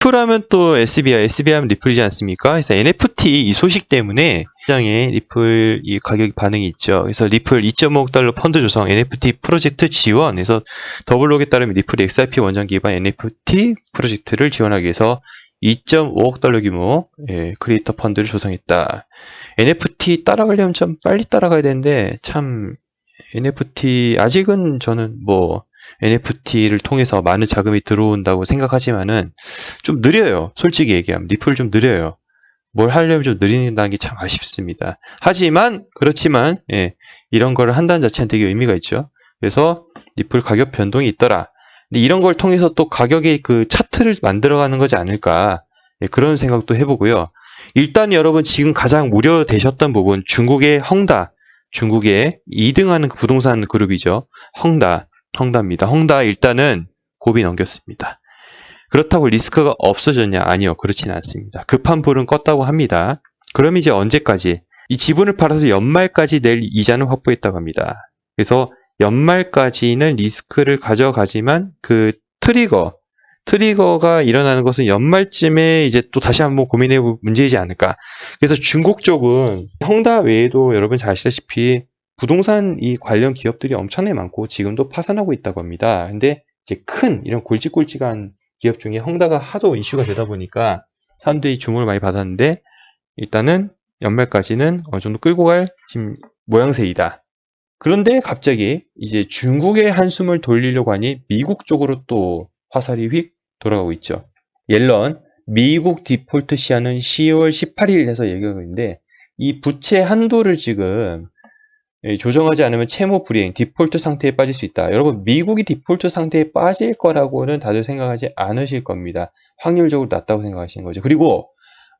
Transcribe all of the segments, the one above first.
리플하면 또 SBI 하면 리플이지 않습니까? 그래서 NFT 이 소식 때문에 시장에 리플 이 가격 반응이 있죠. 그래서 리플 2.5억 달러 펀드 조성 NFT 프로젝트 지원. 그래서 더블록에 따르면 리플이 XRP 원전 기반 NFT 프로젝트를 지원하기 위해서 2.5억 달러 규모 크리에이터 펀드를 조성했다. NFT 따라가려면 좀 빨리 따라가야 되는데 참 NFT 아직은 저는 뭐 NFT를 통해서 많은 자금이 들어온다고 생각하지만은 좀 느려요. 솔직히 얘기하면 리플 좀 느려요. 뭘 하려면 좀 느린다는 게 참 아쉽습니다. 하지만 그렇지만 이런 거를 한다는 자체는 되게 의미가 있죠. 그래서 리플 가격 변동이 있더라. 근데 이런 걸 통해서 또 가격의 그 차트를 만들어가는 거지 않을까 그런 생각도 해보고요. 일단 여러분 지금 가장 우려되셨던 부분 중국의 헝다, 중국의 2등하는 부동산 그룹이죠. 헝다입니다. 헝다 일단은 고비 넘겼습니다. 그렇다고 리스크가 없어졌냐? 아니요. 그렇지는 않습니다. 급한 불은 껐다고 합니다. 그럼 이제 언제까지? 이 지분을 팔아서 연말까지 낼 이자는 확보했다고 합니다. 그래서 연말까지는 리스크를 가져가지만 그 트리거가 일어나는 것은 연말쯤에 이제 또 다시 한번 고민해 볼 문제이지 않을까. 그래서 중국 쪽은 헝다 외에도 여러분 잘 아시다시피 부동산 이 관련 기업들이 엄청나게 많고 지금도 파산하고 있다고 합니다. 근데 이제 큰 이런 굵직굵직한 기업 중에 헝다가 하도 이슈가 되다 보니까 사람들이 주목을 많이 받았는데 일단은 연말까지는 어느 정도 끌고 갈 지금 모양새이다. 그런데 갑자기 이제 중국의 한숨을 돌리려고 하니 미국 쪽으로 또 화살이 휙 돌아가고 있죠. 옐런 미국 디폴트 시한은 10월 18일 해서 얘기하고 있는데 이 부채 한도를 지금 조정하지 않으면 채무 불이행, 디폴트 상태에 빠질 수 있다. 여러분 미국이 디폴트 상태에 빠질 거라고는 다들 생각하지 않으실 겁니다. 확률적으로 낮다고 생각하시는 거죠. 그리고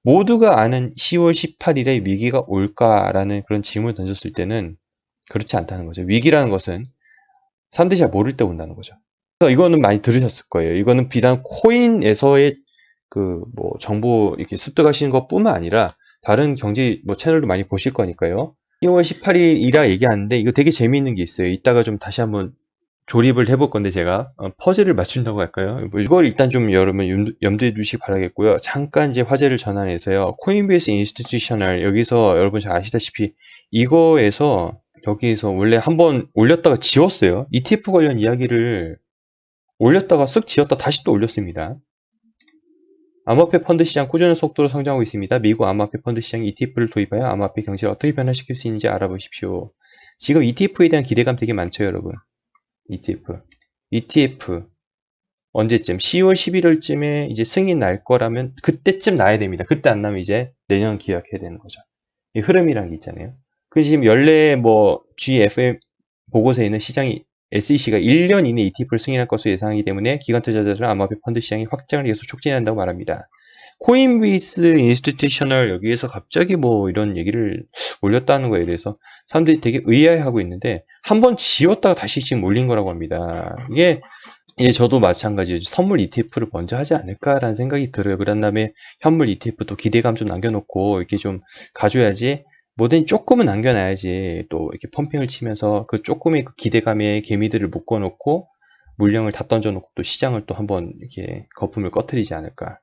모두가 아는 10월 18일에 위기가 올까라는 그런 질문을 던졌을 때는 그렇지 않다는 거죠. 위기라는 것은 사람들이 잘 모를 때 온다는 거죠. 그래서 이거는 많이 들으셨을 거예요. 이거는 비단 코인에서의 그 뭐 정보 이렇게 습득하시는 것뿐만 아니라 다른 경제 뭐 채널도 많이 보실 거니까요. 10월 18일이라 얘기하는데 이거 되게 재미있는 게 있어요. 이따가 좀 다시 한번 조립을 해볼 건데 제가 퍼즐을 맞춘다고 할까요? 뭐 이걸 일단 좀 여러분 염두에 두시기 바라겠고요. 잠깐 이제 화제를 전환해서요. 코인베이스 인스티튜셔널 여기서 여러분 잘 아시다시피 이거에서 여기에서 원래 한번 올렸다가 지웠어요. ETF 관련 이야기를 올렸다가 쓱 지웠다 다시 또 올렸습니다. 암호화폐 펀드 시장 꾸준한 속도로 성장하고 있습니다. 미국 암호화폐 펀드 시장이 ETF를 도입하여 암호화폐 경제를 어떻게 변화시킬 수 있는지 알아보십시오. 지금 ETF에 대한 기대감 되게 많죠, 여러분. ETF 언제쯤? 10월 11월쯤에 이제 승인 날 거라면 그때쯤 나야 됩니다. 그때 안 나면 이제 내년 기약해야 되는 거죠. 이 흐름이라는 게 있잖아요. 그 지금 연례 뭐 GFM 보고서에는 시장이 SEC가 1년 이내 ETF를 승인할 것으로 예상하기 때문에 기관 투자자들은 암호화폐 펀드 시장의 확장을 계속 촉진한다고 말합니다. 코인베이스 인스티튜셔널 여기에서 갑자기 뭐 이런 얘기를 올렸다는 거에 대해서 사람들이 되게 의아해하고 있는데 한번 지웠다가 다시 지금 올린 거라고 합니다. 이게 저도 마찬가지로 선물 ETF를 먼저 하지 않을까라는 생각이 들어요. 그런 다음에 현물 ETF도 기대감 좀 남겨놓고 이렇게 좀 가져야지. 뭐든 조금은 남겨놔야지 또 이렇게 펌핑을 치면서 그 조금의 그 기대감에 개미들을 묶어놓고 물량을 다 던져놓고 또 시장을 또 한번 이렇게 거품을 꺼트리지 않을까.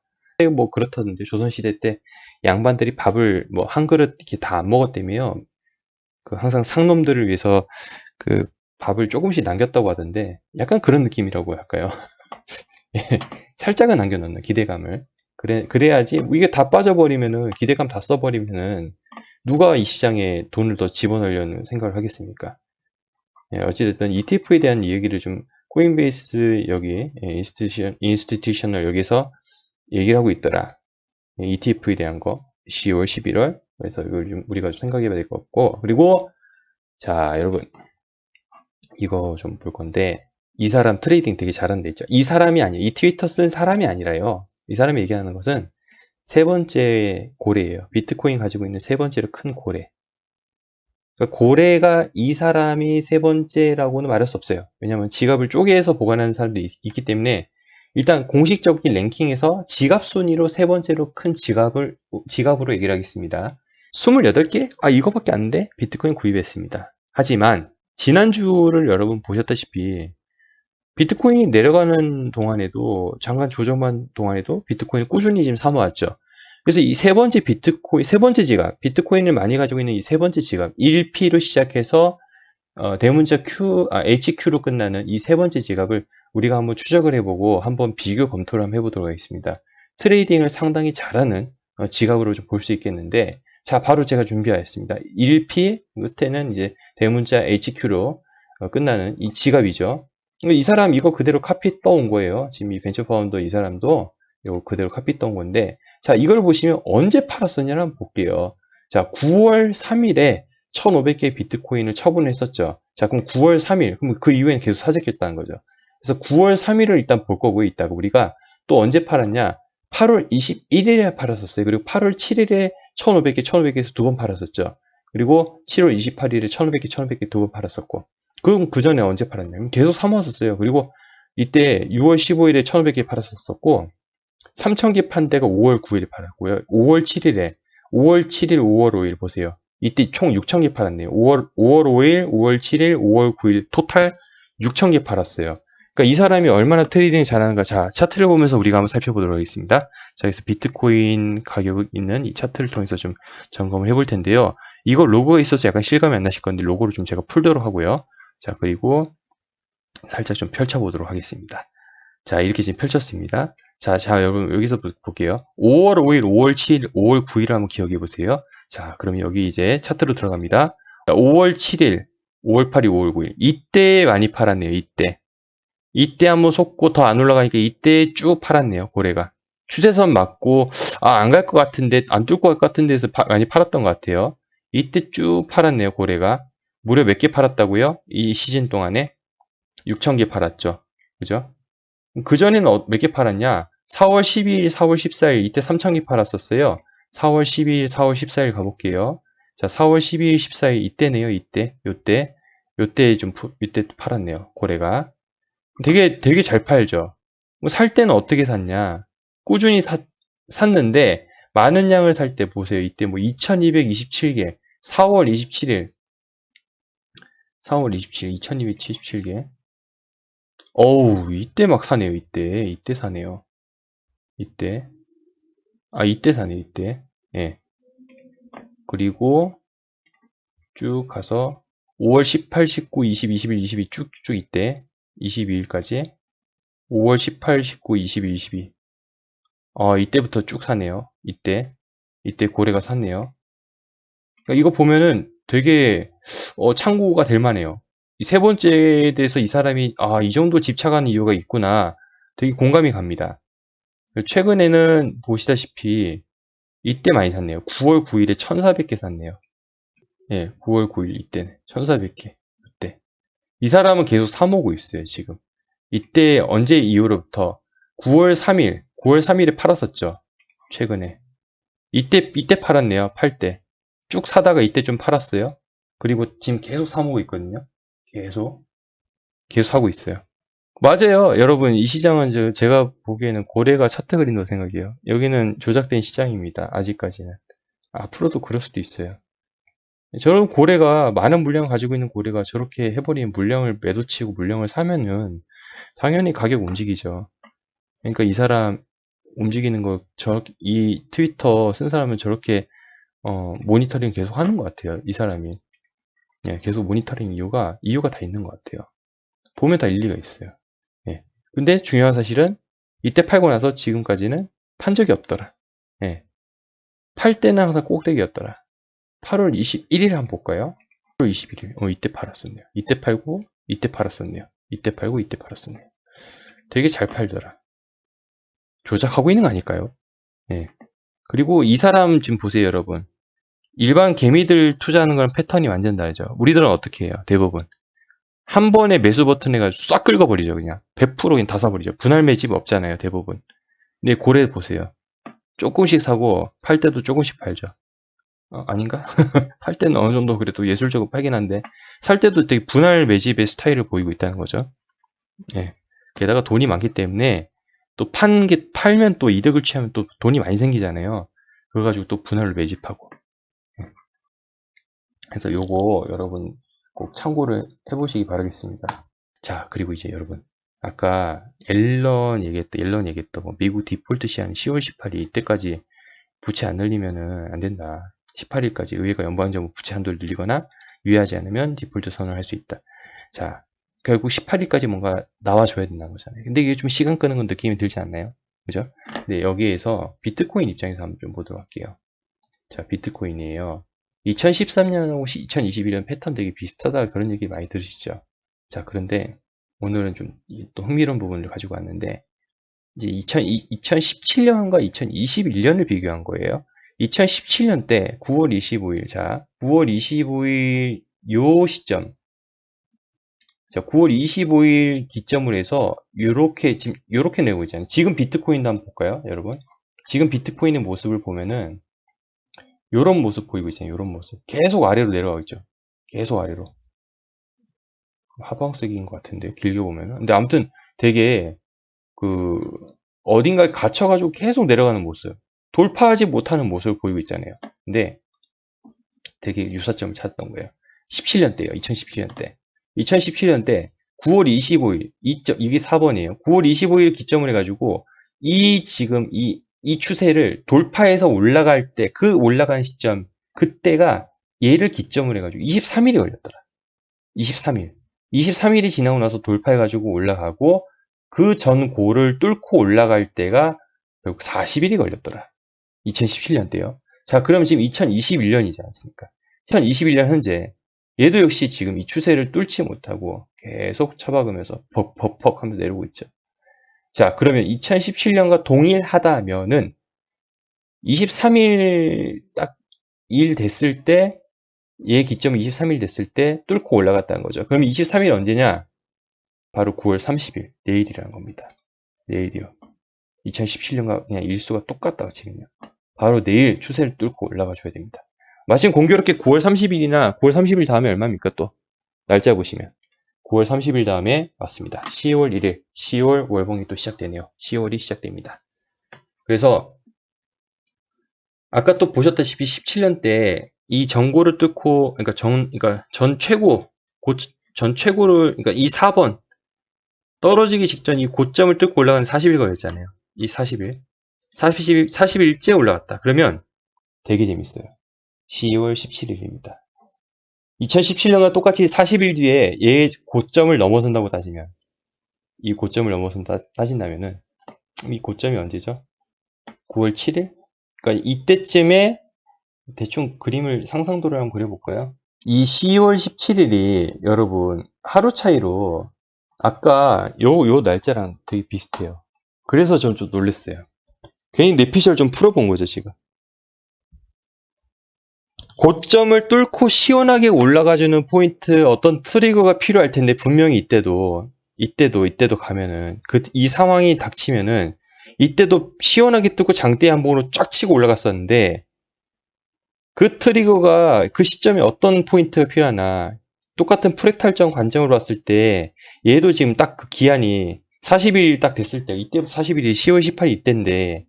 뭐 그렇다던데 조선시대 때 양반들이 밥을 뭐 한 그릇 이렇게 다 안 먹었다며요. 그 항상 상놈들을 위해서 그 밥을 조금씩 남겼다고 하던데 약간 그런 느낌이라고 할까요? 살짝은 남겨놓는 기대감을. 그래야지 이게 다 빠져버리면은 기대감 다 써버리면은 누가 이 시장에 돈을 더 집어넣으려는 생각을 하겠습니까? 어찌됐든 ETF에 대한 얘기를 좀 코인베이스 여기 인스티튜셔널 여기서 얘기를 하고 있더라. ETF에 대한 거 10월 11월 그래서 이걸 좀 우리가 좀 생각해 봐야 될 것 같고 그리고 자 여러분 이거 좀 볼 건데 이 사람 트레이딩 되게 잘하는 데 있죠. 이 사람이 아니에요. 이 트위터 쓴 사람이 아니라요. 이 사람이 얘기하는 것은 세 번째 고래예요. 비트코인 가지고 있는 세 번째로 큰 고래. 그러니까 고래가 이 사람이 세 번째라고는 말할 수 없어요. 왜냐하면 지갑을 쪼개서 보관하는 사람도 있기 때문에 일단 공식적인 랭킹에서 지갑 순위로 세 번째로 큰 지갑으로 얘기를 하겠습니다. 28개? 아 이거밖에 안 돼? 비트코인 구입했습니다. 하지만 지난주를 여러분 보셨다시피 비트코인이 내려가는 동안에도, 잠깐 조정한 동안에도 비트코인을 꾸준히 지금 사모았죠. 그래서 이 세 번째 세 번째 지갑, 비트코인을 많이 가지고 있는 이 세 번째 지갑, 1P로 시작해서 대문자 HQ로 끝나는 이 세 번째 지갑을 우리가 한번 추적을 해보고 한번 비교 검토를 한번 해보도록 하겠습니다. 트레이딩을 상당히 잘하는 지갑으로 좀 볼 수 있겠는데, 자, 바로 제가 준비하였습니다. 1P 끝에는 이제 대문자 HQ로 끝나는 이 지갑이죠. 이 사람 이거 그대로 카피 떠온 거예요. 지금 이 벤처 파운더 이 사람도 이거 그대로 카피 떠온 건데, 자, 이걸 보시면 언제 팔았었냐를 한번 볼게요. 자, 9월 3일에 1,500개의 비트코인을 처분을 했었죠. 자, 그럼 9월 3일, 그럼 그 이후에는 계속 사재겼다는 거죠. 그래서 9월 3일을 일단 볼 거고요. 이따가 우리가 또 언제 팔았냐? 8월 21일에 팔았었어요. 그리고 8월 7일에 1,500개, 1,500개에서 두 번 팔았었죠. 그리고 7월 28일에 1,500개, 1,500개 두 번 팔았었고. 그럼 그 전에 언제 팔았냐면 계속 사모았었어요. 그리고 이때 6월 15일에 1,500개 팔았었고, 3,000개 판 데가 5월 9일에 팔았고요. 5월 7일, 5월 5일 보세요. 이때 총 6,000개 팔았네요. 5월 5일, 5월 7일, 5월 9일 토탈 6,000개 팔았어요. 그러니까 이 사람이 얼마나 트레이딩 잘하는가. 자, 차트를 보면서 우리가 한번 살펴보도록 하겠습니다. 자, 그래서 비트코인 가격 있는 이 차트를 통해서 좀 점검을 해볼 텐데요. 이거 로고에 있어서 약간 실감이 안 나실 건데 로고를 좀 제가 풀도록 하고요. 자, 그리고 살짝 좀 펼쳐보도록 하겠습니다. 자, 이렇게 지금 펼쳤습니다. 자, 여러분, 여기서 볼게요. 5월 5일, 5월 7일, 5월 9일을 한번 기억해 보세요. 자, 그러면 여기 이제 차트로 들어갑니다. 자, 5월 7일, 5월 8일, 5월 9일. 이때 많이 팔았네요, 이때. 이때 한번 속고 더 안 올라가니까 이때 쭉 팔았네요, 고래가. 추세선 맞고, 안 갈 것 같은데, 안 뚫고 갈 것 같은 데서 많이 팔았던 것 같아요. 이때 쭉 팔았네요, 고래가. 무려 몇 개 팔았다고요? 이 시즌 동안에? 6,000개 팔았죠. 그죠? 그전에는 몇 개 팔았냐? 4월 12일, 4월 14일 이때 3,000개 팔았었어요. 4월 12일, 4월 14일 가볼게요. 자, 4월 12일, 14일 이때네요. 요때 이때 팔았네요. 고래가 되게 잘 팔죠. 살 때는 어떻게 샀냐? 꾸준히 샀는데 많은 양을 살 때 보세요. 이때 뭐 2,227개, 4월 27일, 2,277개. 어우, 이때 막 사네요, 이때 사네요. 이때 사네요, 이때. 예. 그리고 쭉 가서 5월 18, 19, 20, 21, 22 쭉쭉 이때 22일까지 5월 18, 19, 21, 22 이때부터 쭉 사네요. 이때 고래가 샀네요. 그러니까 이거 보면은 되게 참고가 될 만해요. 이 세 번째에 대해서 이 사람이 이 정도 집착하는 이유가 있구나. 되게 공감이 갑니다. 최근에는 보시다시피 이때 많이 샀네요. 9월 9일에 1,400개 샀네요. 예, 9월 9일 이때는 1,400개. 그때. 이 사람은 계속 사모고 있어요, 지금. 이때 언제 이후로부터 9월 3일에 팔았었죠. 최근에. 이때 팔았네요. 팔 때. 쭉 사다가 이때 좀 팔았어요. 그리고 지금 계속 사모고 있거든요. 계속 사고 있어요. 맞아요. 여러분, 이 시장은 제가 보기에는 고래가 차트 그린다고 생각해요. 여기는 조작된 시장입니다. 아직까지는. 앞으로도 그럴 수도 있어요. 저런 고래가, 많은 물량을 가지고 있는 고래가 저렇게 해버리면 물량을 매도치고 물량을 사면은 당연히 가격 움직이죠. 그러니까 이 사람 움직이는 거, 이 트위터 쓴 사람은 저렇게 모니터링 계속 하는 것 같아요. 이 사람이. 예, 계속 모니터링 이유가 다 있는 것 같아요. 보면 다 일리가 있어요. 예. 근데 중요한 사실은 이때 팔고 나서 지금까지는 판 적이 없더라. 예. 팔 때는 항상 꼭대기였더라. 8월 21일 한번 볼까요? 8월 21일. 이때 팔았었네요. 이때 팔고, 이때 팔았었네요. 이때 팔고, 이때 팔았었네요. 되게 잘 팔더라. 조작하고 있는 거 아닐까요? 예. 그리고 이 사람 지금 보세요, 여러분. 일반 개미들 투자하는 거랑 패턴이 완전 다르죠. 우리들은 어떻게 해요? 대부분. 한 번에 매수 버튼 해가지고 싹 긁어버리죠, 그냥. 100% 그냥 다 사버리죠. 분할 매집 없잖아요, 대부분. 근데 고래 보세요. 조금씩 사고, 팔 때도 조금씩 팔죠. 아닌가? 팔 때는 어느 정도 그래도 예술적으로 팔긴 한데, 살 때도 되게 분할 매집의 스타일을 보이고 있다는 거죠. 예. 게다가 돈이 많기 때문에, 또 팔면 또 이득을 취하면 또 돈이 많이 생기잖아요. 그래가지고 또 분할로 매집하고. 그래서 요거 여러분 꼭 참고를 해보시기 바라겠습니다. 자, 그리고 이제 여러분 아까 앨런 얘기했던 뭐 미국 디폴트 시한 10월 18일 이때까지 부채 안 늘리면은 안 된다. 18일까지 의회가 연방정부 부채 한도를 늘리거나 유예하지 않으면 디폴트 선언을 할 수 있다. 자, 결국 18일까지 뭔가 나와줘야 된다는 거잖아요. 근데 이게 좀 시간 끄는 건 느낌이 들지 않나요? 그죠? 근데 여기에서 비트코인 입장에서 한번 좀 보도록 할게요. 자, 비트코인이에요. 2013년하고 2021년 패턴 되게 비슷하다 그런 얘기 많이 들으시죠? 자, 그런데 오늘은 좀 또 흥미로운 부분을 가지고 왔는데 이제 2017년과 2021년을 비교한 거예요. 2017년 때 9월 25일, 자, 9월 25일 요 시점, 자, 9월 25일 기점으로 해서 요렇게 내고 있잖아요. 지금 비트코인도 한번 볼까요, 여러분? 지금 비트코인의 모습을 보면은 요런 모습 보이고 있잖아요. 요런 모습. 계속 아래로 내려가고 있죠. 계속 아래로. 하방색인 것 같은데요. 길게 보면은. 근데 아무튼 되게 어딘가에 갇혀가지고 계속 내려가는 모습. 돌파하지 못하는 모습을 보이고 있잖아요. 근데 되게 유사점을 찾았던 거예요. 17년 때요. 2017년 때. 2017년 때 9월 25일, 이게 4번이에요. 9월 25일 기점을 해가지고 지금 이 추세를 돌파해서 올라갈 때, 그 올라간 시점, 그때가 얘를 기점을 해가지고 23일이 걸렸더라. 23일. 23일이 지나고 나서 돌파해가지고 올라가고 그 전 고를 뚫고 올라갈 때가 결국 40일이 걸렸더라. 2017년 때요. 자, 그러면 지금 2021년이지 않습니까? 2021년 현재 얘도 역시 지금 이 추세를 뚫지 못하고 계속 쳐박으면서 벅벅벅 하면서 내려오고 있죠. 자, 그러면 2017년과 동일하다면은 23일 딱 일 됐을 때, 얘 기점이 23일 됐을 때 뚫고 올라갔다는 거죠. 그럼 23일 언제냐? 바로 9월 30일, 내일이라는 겁니다. 내일이요. 2017년과 그냥 일수가 똑같다고 치면요. 바로 내일 추세를 뚫고 올라가 줘야 됩니다. 마침 공교롭게 9월 30일이나 9월 30일 다음에 얼마입니까 또? 날짜 보시면. 9월 30일 다음에 맞습니다. 10월 1일, 10월 월봉이 또 시작되네요. 10월이 시작됩니다. 그래서 아까 또 보셨다시피 17년 때 이 전고를 뚫고, 그러니까 전 최고를, 그러니까 이 4번 떨어지기 직전 이 고점을 뚫고 올라가는 40일 걸렸잖아요. 이 40일. 40일째 올라갔다. 그러면 되게 재밌어요. 10월 17일입니다. 2017년과 똑같이 40일 뒤에 얘 고점을 넘어선다고 따지면, 이 고점을 따진다면은, 이 고점이 언제죠? 9월 7일? 그러니까 이때쯤에 대충 그림을 상상도를 한번 그려볼까요? 이 10월 17일이 여러분 하루 차이로 아까 요 날짜랑 되게 비슷해요. 그래서 전 좀 놀랐어요. 괜히 뇌피셜 좀 풀어본 거죠, 지금. 고점을 뚫고 시원하게 올라가주는 포인트, 어떤 트리거가 필요할 텐데, 분명히 이때도 가면은, 이 상황이 닥치면은, 이때도 시원하게 뚫고 장대 한봉으로 쫙 치고 올라갔었는데, 그 트리거가 그 시점에 어떤 포인트가 필요하나, 똑같은 프랙탈전 관점으로 봤을 때, 얘도 지금 딱 그 기한이 40일 딱 됐을 때, 이때부터 40일이 10월 18일 이때인데,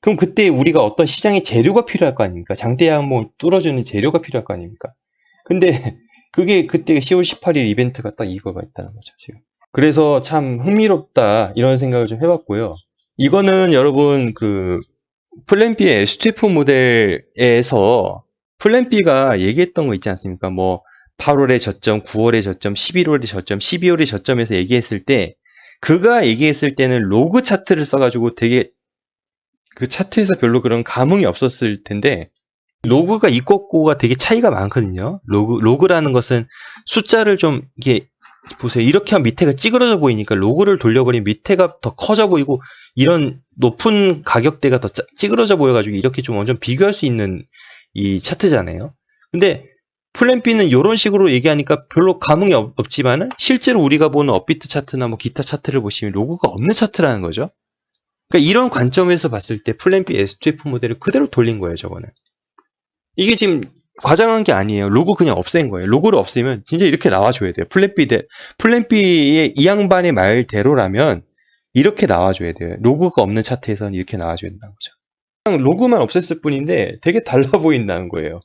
그럼 그때 우리가 어떤 시장의 재료가 필요할 거 아닙니까? 장대야 한번 뚫어주는 재료가 필요할 거 아닙니까? 근데 그게 그때 10월 18일 이벤트가 딱 이거가 있다는 거죠, 지금. 그래서 참 흥미롭다, 이런 생각을 좀 해봤고요. 이거는 여러분, 플랜 B의 STF 모델에서 플랜 B가 얘기했던 거 있지 않습니까? 뭐, 8월의 저점, 9월의 저점, 11월의 저점, 12월의 저점에서 얘기했을 때, 그가 얘기했을 때는 로그 차트를 써가지고 되게 그 차트에서 별로 그런 감흥이 없었을 텐데, 로그가 있고가 되게 차이가 많거든요. 로그라는 것은 숫자를 좀, 이게, 보세요. 이렇게 하면 밑에가 찌그러져 보이니까 로그를 돌려버리면 밑에가 더 커져 보이고, 이런 높은 가격대가 더 찌그러져 보여가지고 이렇게 좀 완전 비교할 수 있는 이 차트잖아요. 근데 플랜 B는 이런 식으로 얘기하니까 별로 감흥이 없지만은 실제로 우리가 보는 업비트 차트나 뭐 기타 차트를 보시면 로그가 없는 차트라는 거죠. 그러니까 이런 관점에서 봤을 때 플랜 B STF 모델을 그대로 돌린 거예요, 저거는. 이게 지금 과장한 게 아니에요. 로그 그냥 없앤 거예요. 로그를 없애면 진짜 이렇게 나와줘야 돼요. 플랜 B의 이 양반의 말대로라면 이렇게 나와줘야 돼요. 로그가 없는 차트에서는 이렇게 나와줘야 된다는 거죠. 그냥 로그만 없앴을 뿐인데 되게 달라 보인다는 거예요.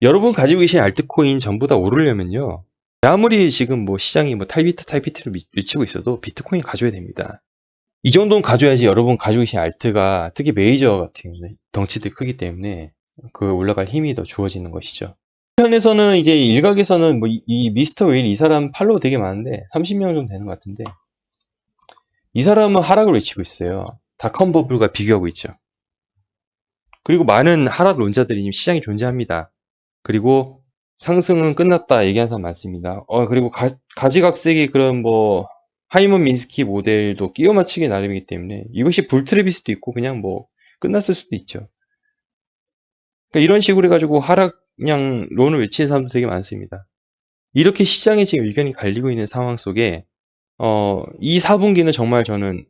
여러분 가지고 계신 알트코인 전부 다 오르려면요, 아무리 지금 뭐 시장이 뭐 탈비트를 미치고 있어도 비트코인 가져야 됩니다. 이 정도는 가져야지 여러분 가지고 계신 알트가, 특히 메이저 같은 경우는 덩치도 크기 때문에 그 올라갈 힘이 더 주어지는 것이죠. 편에서는 이제 일각에서는 뭐 이 미스터 웨일 이 사람 팔로워 되게 많은데 30명 정도 되는 것 같은데, 이 사람은 하락을 외치고 있어요. 닷컴 버블과 비교하고 있죠. 그리고 많은 하락 론자들이 지금 시장에 존재합니다. 그리고 상승은 끝났다 얘기하는 사람 많습니다. 그리고 가지각색의 그런 뭐 하이먼 미스키 모델도 끼워 맞추기 나름이기 때문에 이것이 불트랩일 수도 있고 그냥 뭐 끝났을 수도 있죠. 그러니까 이런 식으로 해가지고 하락량 론을 외치는 사람도 되게 많습니다. 이렇게 시장에 지금 의견이 갈리고 있는 상황 속에 이 4분기는 정말 저는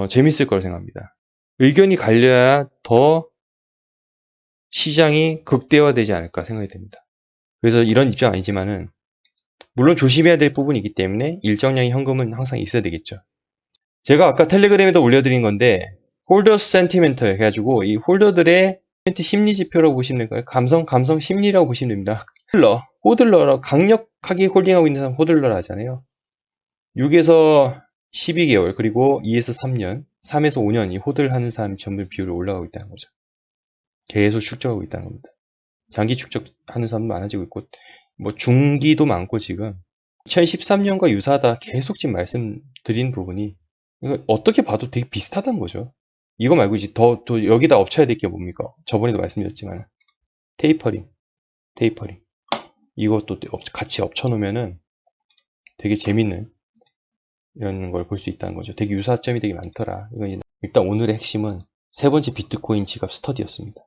재밌을 거라 생각합니다. 의견이 갈려야 더 시장이 극대화되지 않을까 생각이 됩니다. 그래서 이런 입장 아니지만은 물론 조심해야 될 부분이기 때문에 일정량의 현금은 항상 있어야 되겠죠. 제가 아까 텔레그램에도 올려드린 건데 홀더 센티멘트 해가지고 이 홀더들의 심리 지표라고 보시면 될까요? 감성 심리라고 보시면 됩니다. 호들러라 강력하게 홀딩하고 있는 사람 호들러라 하잖아요. 6에서 12개월 그리고 2에서 3년 3에서 5년 이 호들하는 사람이 전부 비율이 올라가고 있다는 거죠. 계속 축적하고 있다는 겁니다. 장기 축적하는 사람도 많아지고 있고 뭐 중기도 많고 지금 2013년과 유사하다 계속 지금 말씀드린 부분이 어떻게 봐도 되게 비슷하다는 거죠. 이거 말고 이제 더 여기다 엎쳐야 될 게 뭡니까? 저번에도 말씀드렸지만 테이퍼링 이것도 같이 엎쳐 놓으면은 되게 재밌는 이런 걸 볼 수 있다는 거죠. 되게 유사점이 되게 많더라. 이건 일단 오늘의 핵심은 세 번째 비트코인 지갑 스터디였습니다.